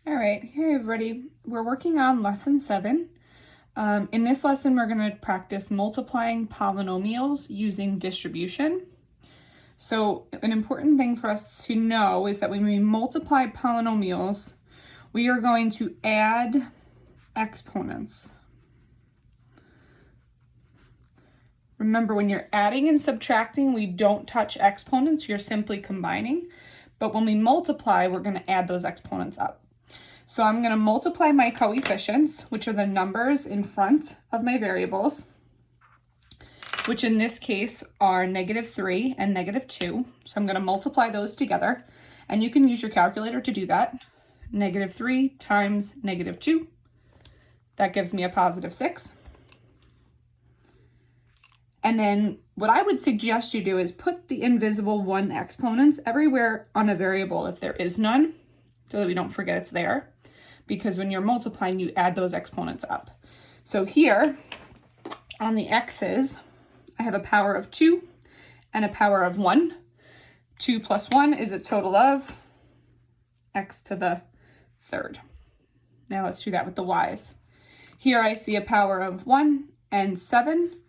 All right, hey everybody. We're working on lesson 7. In this lesson, we're going to practice multiplying polynomials using distribution. So an important thing for us to know is that when we multiply polynomials, we are going to add exponents. Remember, when you're adding and subtracting, we don't touch exponents, you're simply combining. But when we multiply, we're going to add those exponents up. So I'm going to multiply my coefficients, which are the numbers in front of my variables, which in this case are -3 and -2. So I'm going to multiply those together, and you can use your calculator to do that. -3 times -2, that gives me a +6. And then what I would suggest you do is put the invisible 1 exponents everywhere on a variable if there is none, so that we don't forget it's there. Because when you're multiplying, you add those exponents up. So here on the x's, I have a power of 2 and a power of 1. 2 plus 1 is a total of x to the 3rd. Now let's do that with the y's. Here I see a power of 1 and 7,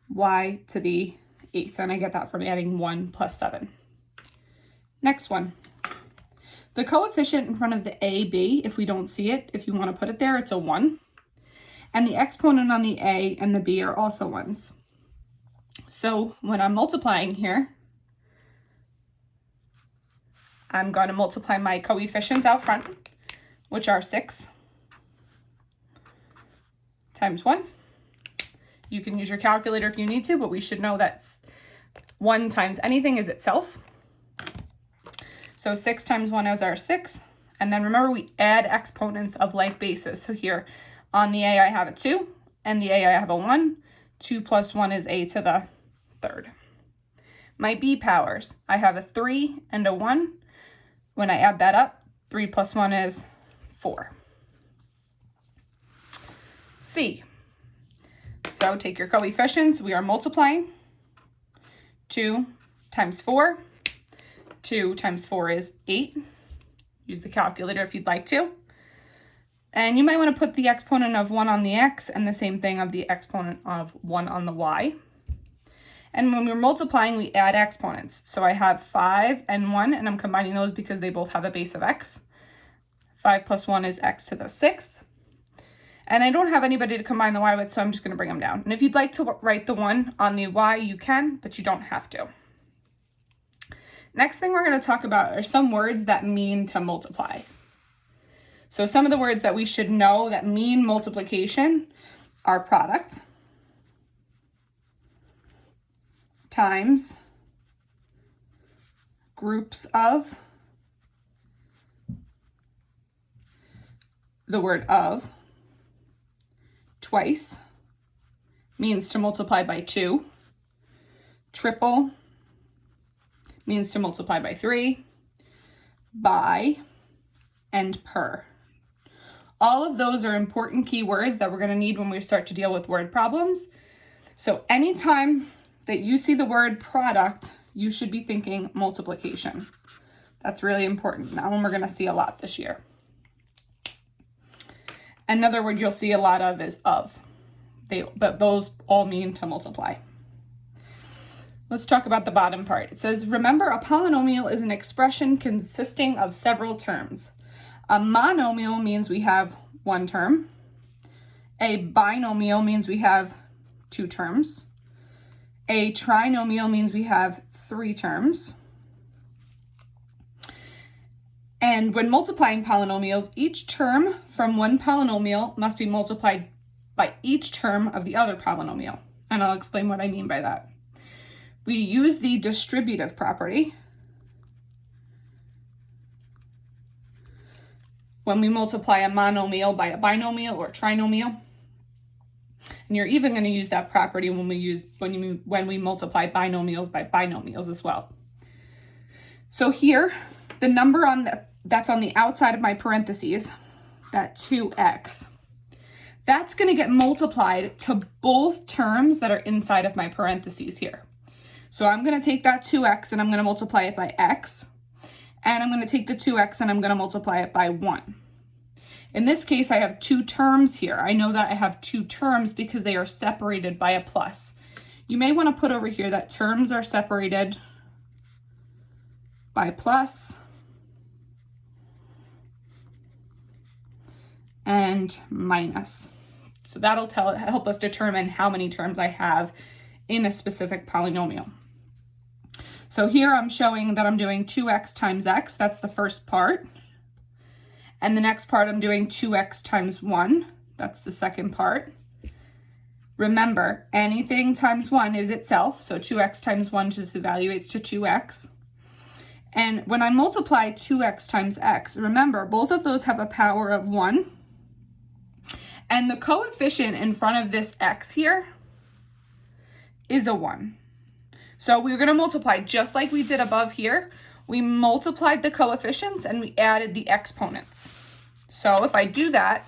y to the 8th, and I get that from adding 1 plus 7. Next one. The coefficient in front of the a, b, if we don't see it, if you want to put it there, it's a 1. And the exponent on the a and the b are also 1s. So when I'm multiplying here, I'm going to multiply my coefficients out front, which are 6 times 1. You can use your calculator if you need to, but we should know that 1 times anything is itself. So 6 times 1 is our 6. And then remember, we add exponents of like bases. So here on the a, I have a 2, and the a, I have a 1. 2 plus 1 is a to the 3rd. My b powers, I have a 3 and a 1. When I add that up, 3 plus 1 is 4. C. So take your coefficients. We are multiplying. 2 times 4. 2 times 4 is 8. Use the calculator if you'd like to. And you might want to put the exponent of 1 on the x and the same thing of the exponent of 1 on the y. And when we're multiplying, we add exponents. So I have 5 and 1, and I'm combining those because they both have a base of x. 5 plus 1 is x to the 6th. And I don't have anybody to combine the y with, so I'm just going to bring them down. And if you'd like to write the 1 on the y, you can, but you don't have to. Next thing we're going to talk about are some words that mean to multiply. So some of the words that we should know that mean multiplication are product, times, groups of, the word of, twice, means to multiply by 2, triple, means to multiply by 3, by, and per. All of those are important keywords that we're going to need when we start to deal with word problems. So anytime that you see the word product, you should be thinking multiplication. That's really important. That one we're going to see a lot this year. Another word you'll see a lot of is of. But those all mean to multiply. Let's talk about the bottom part. It says, remember, a polynomial is an expression consisting of several terms. A monomial means we have 1 term. A binomial means we have 2 terms. A trinomial means we have 3 terms. And when multiplying polynomials, each term from one polynomial must be multiplied by each term of the other polynomial. And I'll explain what I mean by that. We use the distributive property when we multiply a monomial by a binomial or trinomial. And you're even going to use that property when we multiply binomials by binomials as well. So here, the number that's on the outside of my parentheses, that 2x, that's going to get multiplied to both terms that are inside of my parentheses here. So I'm going to take that 2x and I'm going to multiply it by x. and I'm going to take the 2x and I'm going to multiply it by 1. In this case, I have two terms here. I know that I have two terms because they are separated by a plus. You may want to put over here that terms are separated by plus and minus. So that'll help us determine how many terms I have in a specific polynomial. So here I'm showing that I'm doing 2x times x, that's the first part. And the next part I'm doing 2x times 1, that's the second part. Remember, anything times 1 is itself, so 2x times 1 just evaluates to 2x. And when I multiply 2x times x, remember, both of those have a power of 1. And the coefficient in front of this x here is a 1. So we're going to multiply just like we did above here. We multiplied the coefficients and we added the exponents. So if I do that,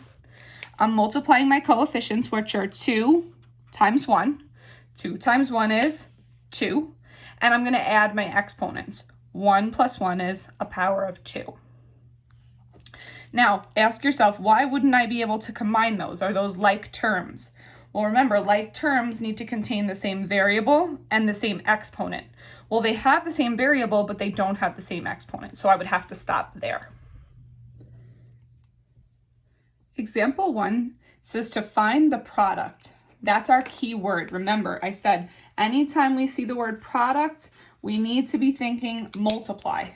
I'm multiplying my coefficients, which are 2 times 1. 2 times 1 is 2. And I'm going to add my exponents. 1 plus 1 is a power of 2. Now, ask yourself, why wouldn't I be able to combine those? Are those like terms? Well, remember, like terms need to contain the same variable and the same exponent. Well, they have the same variable, but they don't have the same exponent, so I would have to stop there. Example 1 says to find the product. That's our key word. Remember, I said anytime we see the word product, we need to be thinking multiply.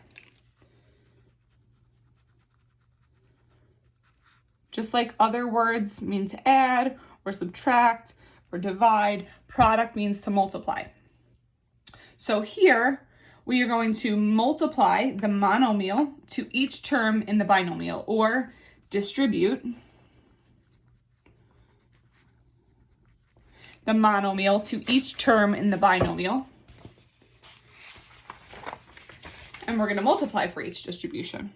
Just like other words mean to add or subtract or divide, product means to multiply. So here we are going to multiply the monomial to each term in the binomial, or distribute the monomial to each term in the binomial. And we're going to multiply for each distribution.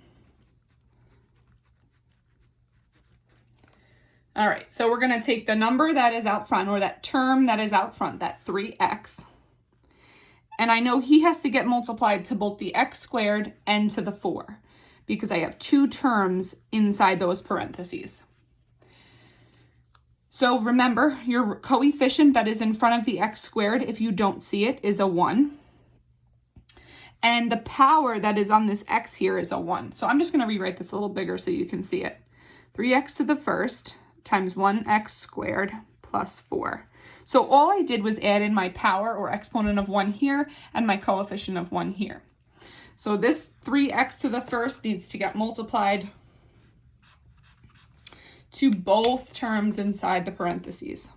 All right, so we're going to take the number that is out front, or that term that is out front, that 3x. And I know he has to get multiplied to both the x squared and to the 4, because I have two terms inside those parentheses. So remember, your coefficient that is in front of the x squared, if you don't see it, is a 1. And the power that is on this x here is a 1. So I'm just going to rewrite this a little bigger so you can see it. 3x to the first times 1x squared plus 4. So all I did was add in my power or exponent of 1 here and my coefficient of 1 here. So this 3x to the first needs to get multiplied to both terms inside the parentheses.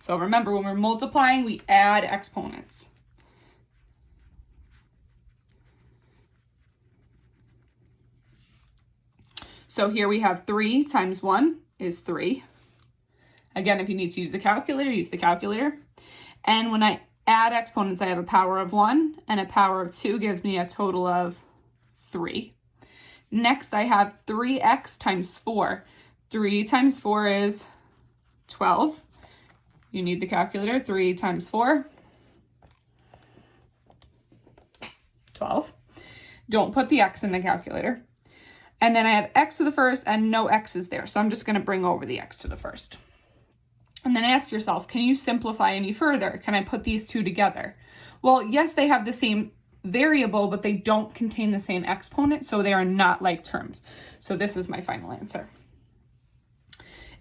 So remember, when we're multiplying, we add exponents. So here we have 3 times 1 is 3. Again, if you need to use the calculator, use the calculator. And when I add exponents, I have a power of 1 and a power of 2 gives me a total of 3. Next, I have 3x times 4. 3 times 4 is 12. You need the calculator. 3 times 4, 12. Don't put the x in the calculator. And then I have x to the first and no x's there. So I'm just going to bring over the x to the first. And then ask yourself, can you simplify any further? Can I put these two together? Well, yes, they have the same variable, but they don't contain the same exponent, so they are not like terms. So this is my final answer.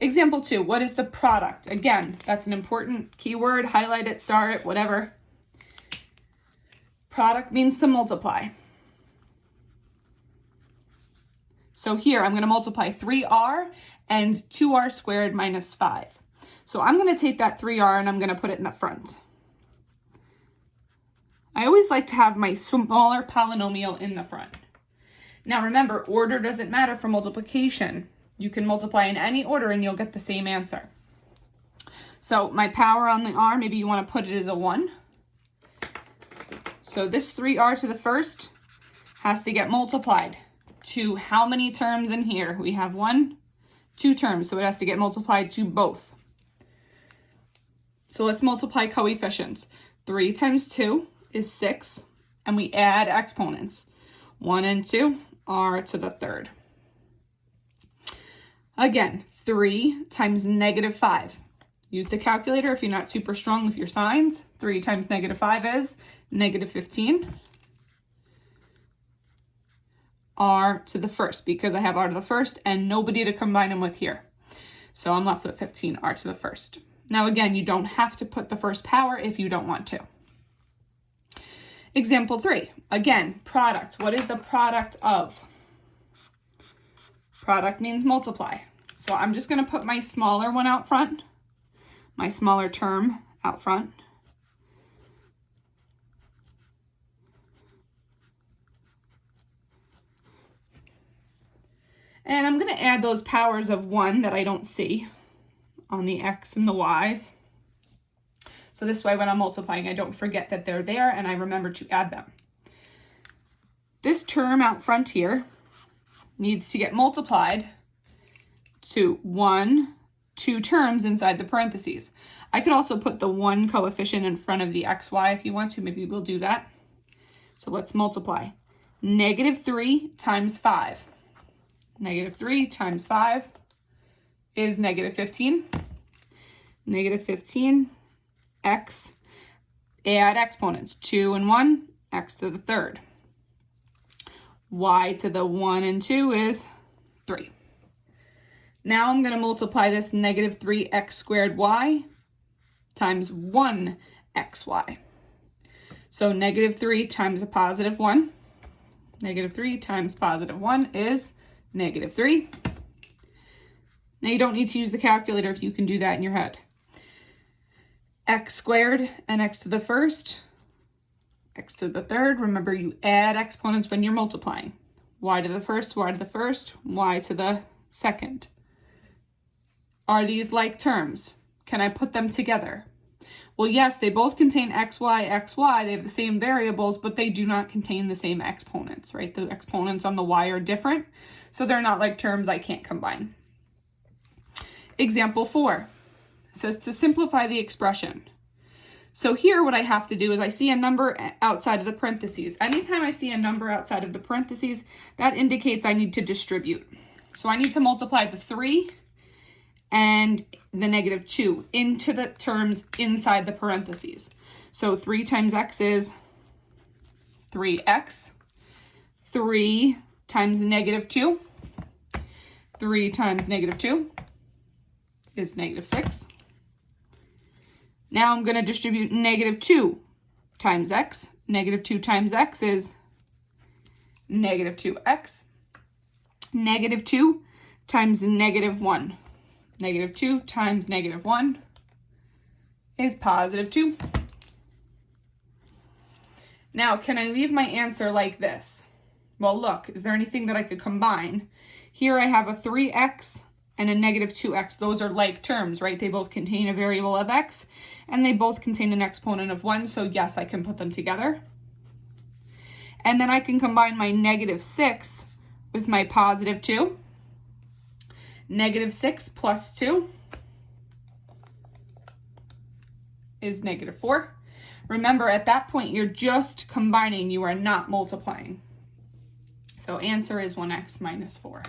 Example 2, what is the product? Again, that's an important keyword. Highlight it, star it, whatever. Product means to multiply. So here I'm going to multiply 3r and 2r squared minus 5. So I'm going to take that 3r and I'm going to put it in the front. I always like to have my smaller polynomial in the front. Now remember, order doesn't matter for multiplication. You can multiply in any order and you'll get the same answer. So my power on the r, maybe you want to put it as a 1. So this 3r to the first has to get multiplied to how many terms in here? We have 2 terms, so it has to get multiplied to both. So let's multiply coefficients. 3 times 2 is 6, and we add exponents. 1 and 2 are to the third. Again, 3 times negative 5. Use the calculator if you're not super strong with your signs. 3 times negative 5 is negative 15. R to the first, because I have R to the first and nobody to combine them with here. So I'm left with 15, R to the first. Now again, you don't have to put the first power if you don't want to. Example 3, again, product. What is the product of? Product means multiply. So I'm just going to put my smaller one out front, my smaller term out front. And I'm going to add those powers of 1 that I don't see on the x and the y's. So this way when I'm multiplying, I don't forget that they're there and I remember to add them. This term out front here needs to get multiplied to 2 terms inside the parentheses. I could also put the 1 coefficient in front of the xy if you want to. Maybe we'll do that. So let's multiply. Negative 3 times 5. Negative 3 times 5 is negative 15. Negative 15, x, add exponents. 2 and 1, x to the third. Y to the 1 and 2 is 3. Now I'm going to multiply this negative 3x squared y times 1xy. So negative 3 times a positive 1. Negative 3 times positive 1 is negative 3. Now you don't need to use the calculator if you can do that in your head. X squared and x to the first, x to the third. Remember, you add exponents when you're multiplying. Y to the first, y to the first, y to the second. Are these like terms? Can I put them together? Well, yes, they both contain xy, xy. They have the same variables, but they do not contain the same exponents, right? The exponents on the y are different, so they're not like terms I can't combine. Example 4 says to simplify the expression. So here what I have to do is I see a number outside of the parentheses. Anytime I see a number outside of the parentheses, that indicates I need to distribute. So I need to multiply the 3 and the negative 2 into the terms inside the parentheses. So 3 times x is 3x. 3 times negative 2. 3 times negative 2 is negative 6. Now I'm going to distribute negative 2 times x. Negative 2 times x is negative 2x. Negative 2 times negative 1. Negative 2 times negative 1 is positive 2. Now, can I leave my answer like this? Well, look, is there anything that I could combine? Here I have a 3x and a negative 2x. Those are like terms, right? They both contain a variable of x, and they both contain an exponent of 1, so yes, I can put them together. And then I can combine my negative 6 with my positive 2. Negative 6 plus 2 is negative 4. Remember, at that point, you're just combining. You are not multiplying. So answer is 1x minus 4.